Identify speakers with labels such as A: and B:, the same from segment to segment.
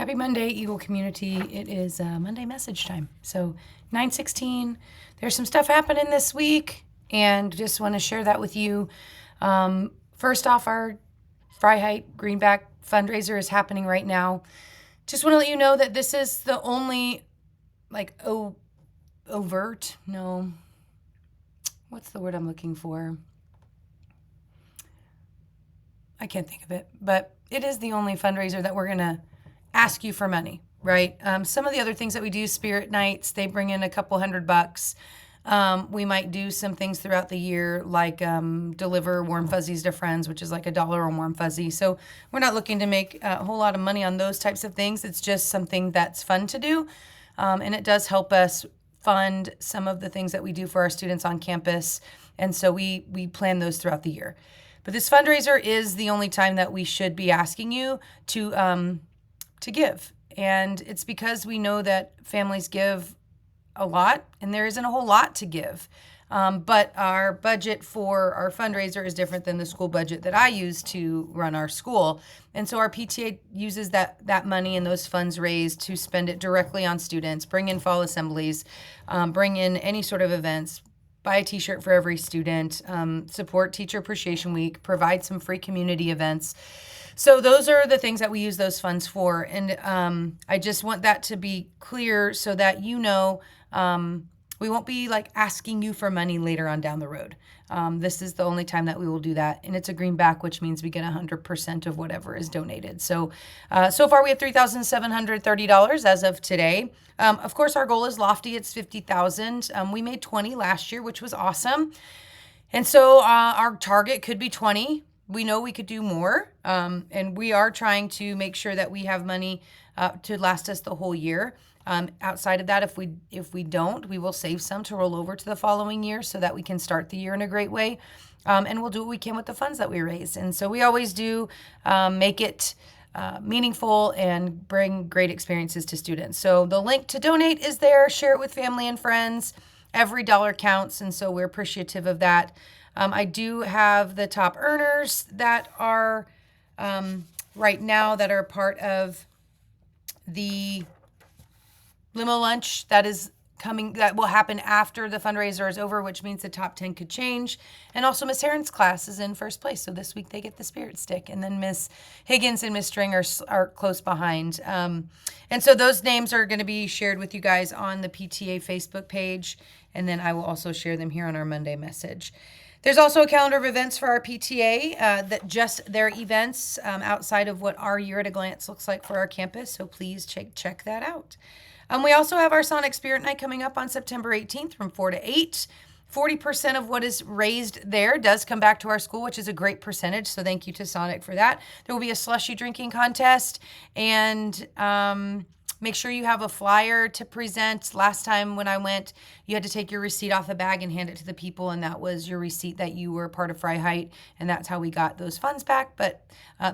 A: Happy Monday, Eagle community. It is Monday message time. So 9:16. There's some stuff happening this week, and just want to share that with you. First off, our Freiheit Greenback fundraiser is happening right now. Just want to let you know that this is the only overt, no, what's the word I'm looking for? I can't think of it, but it is the only fundraiser that we're going to ask you for money, right? Some of the other things that we do, Spirit Nights, they bring in a couple $100. We might do some things throughout the year, like deliver warm fuzzies to friends, which is like $1 on warm fuzzy. So we're not looking to make a whole lot of money on those types of things. It's just something that's fun to do. And it does help us fund some of the things that we do for our students on campus. And so we plan those throughout the year. But this fundraiser is the only time that we should be asking you to give. And it's because we know that families give a lot and there isn't a whole lot to give. But our budget for our fundraiser is different than the school budget that I use to run our school. And so our PTA uses that money and those funds raised to spend it directly on students, bring in fall assemblies, bring in any sort of events, buy a t-shirt for every student, support Teacher Appreciation Week, provide some free community events. So those are the things that we use those funds for. And I just want that to be clear so that you know we won't be like asking you for money later on down the road. This is the only time that we will do that. And it's a greenback, which means we get 100% of whatever is donated. So so far we have $3,730 as of today. Of course, our goal is lofty. It's $50,000. We made 20 last year, which was awesome. And so our target could be 20. We know we could do more. And we are trying to make sure that we have money to last us the whole year. Outside of that, if we don't, we will save some to roll over to the following year so that we can start the year in a great way. And we'll do what we can with the funds that we raise. And so we always do make it meaningful and bring great experiences to students. So the link to donate is there. Share it with family and friends. Every dollar counts. And so we're appreciative of that. I do have the top earners that are right now that are part of the limo lunch that is coming, that will happen after the fundraiser is over, which means the top 10 could change. And also Miss Heron's class is in first place. So this week they get the Spirit Stick. And then Miss Higgins and Miss String are close behind. And so those names are going to be shared with you guys on the PTA Facebook page. And then I will also share them here on our Monday message. There's also a calendar of events for our PTA that just their events outside of what our year at a glance looks like for our campus. So please check that out. We also have our Sonic Spirit Night coming up on September 18th from 4 to 8. 40% of what is raised there does come back to our school, which is a great percentage. So thank you to Sonic for that. There will be a slushy drinking contest, and make sure you have a flyer to present. Last time when I went, you had to take your receipt off the bag and hand it to the people, and that was your receipt that you were part of Freiheit, and that's how we got those funds back. But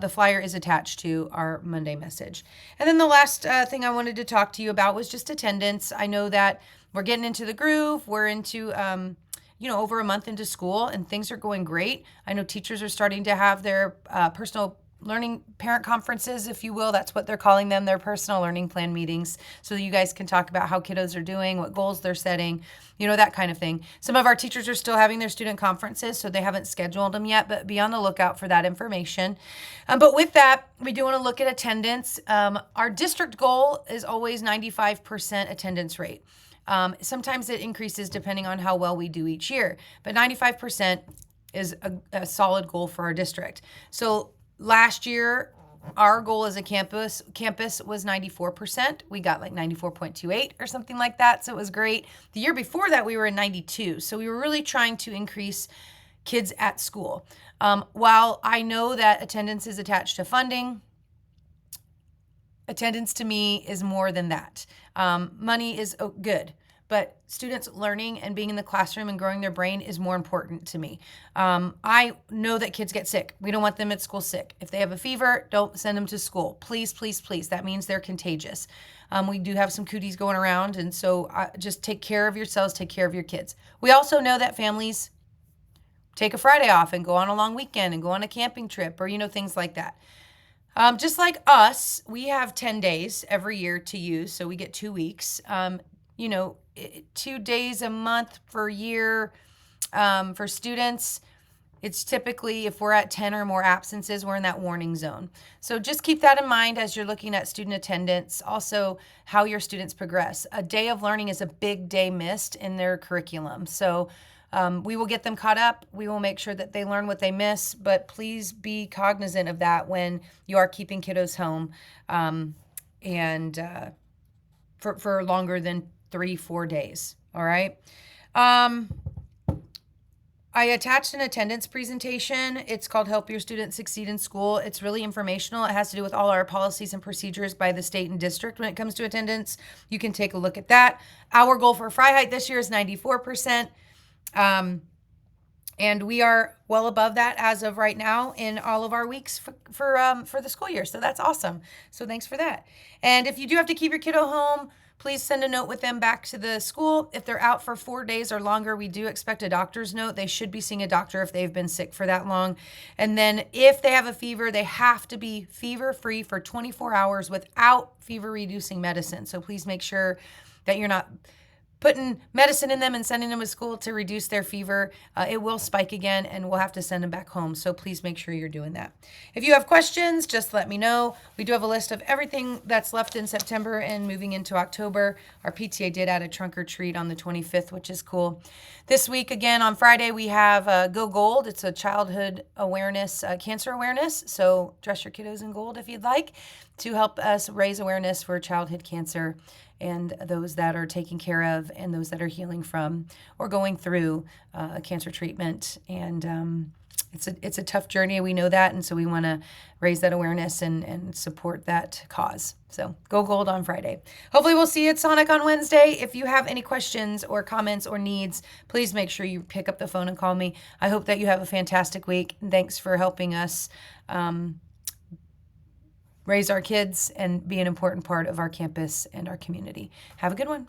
A: the flyer is attached to our Monday message. And then the last thing I wanted to talk to you about was just attendance. I know that we're getting into the groove. We're into over a month into school, and things are going great. I know teachers are starting to have their personal learning parent conferences, if you will. That's what they're calling them, their personal learning plan meetings, so that you guys can talk about how kiddos are doing, what goals they're setting, that kind of thing. Some of our teachers are still having their student conferences, so they haven't scheduled them yet, but be on the lookout for that information. But with that, we do want to look at attendance. Our district goal is always 95% attendance rate. Sometimes it increases depending on how well we do each year, but 95% is a solid goal for our district. So last year, our goal as a campus was 94%. We got like 94.28 or something like that, so it was great. The year before that, we were in 92, so we were really trying to increase kids at school. While I know that attendance is attached to funding, attendance to me is more than that. Money is good, but students learning and being in the classroom and growing their brain is more important to me. I know that kids get sick. We don't want them at school sick. If they have a fever, don't send them to school. Please, please, please. That means they're contagious. We do have some cooties going around, and so just take care of yourselves, take care of your kids. We also know that families take a Friday off and go on a long weekend and go on a camping trip or, things like that. Just like us, we have 10 days every year to use, so we get 2 weeks. 2 days a month per year for students. It's typically, if we're at 10 or more absences, we're in that warning zone. So just keep that in mind as you're looking at student attendance. Also, how your students progress. A day of learning is a big day missed in their curriculum. So we will get them caught up. We will make sure that they learn what they miss, but please be cognizant of that when you are keeping kiddos home and for longer than 3-4 days. All right. I attached an attendance presentation. It's called Help Your Students Succeed in School. It's really informational. It has to do with all our policies and procedures by the state and district when it comes to attendance. You can take a look at that. Our goal for Freiheit this year is 94%. And we are well above that as of right now in all of our weeks for the school year. So that's awesome. So thanks for that. And if you do have to keep your kiddo home, please send a note with them back to the school. If they're out for 4 days or longer, we do expect a doctor's note. They should be seeing a doctor if they've been sick for that long. And then if they have a fever, they have to be fever-free for 24 hours without fever-reducing medicine. So please make sure that you're not putting medicine in them and sending them to school to reduce their fever. It will spike again and we'll have to send them back home. So please make sure you're doing that. If you have questions, just let me know. We do have a list of everything that's left in September and moving into October. Our PTA did add a trunk or treat on the 25th, which is cool. This week, again, on Friday, we have Go Gold. It's a childhood awareness, cancer awareness. So dress your kiddos in gold if you'd like to help us raise awareness for childhood cancer and those that are taken care of and those that are healing from or going through cancer treatment. And it's a tough journey. We know that. And so we want to raise that awareness and support that cause. So Go Gold on Friday. Hopefully we'll see you at Sonic on Wednesday. If you have any questions or comments or needs, please make sure you pick up the phone and call me. I hope that you have a fantastic week. And thanks for helping us raise our kids and be an important part of our campus and our community. Have a good one.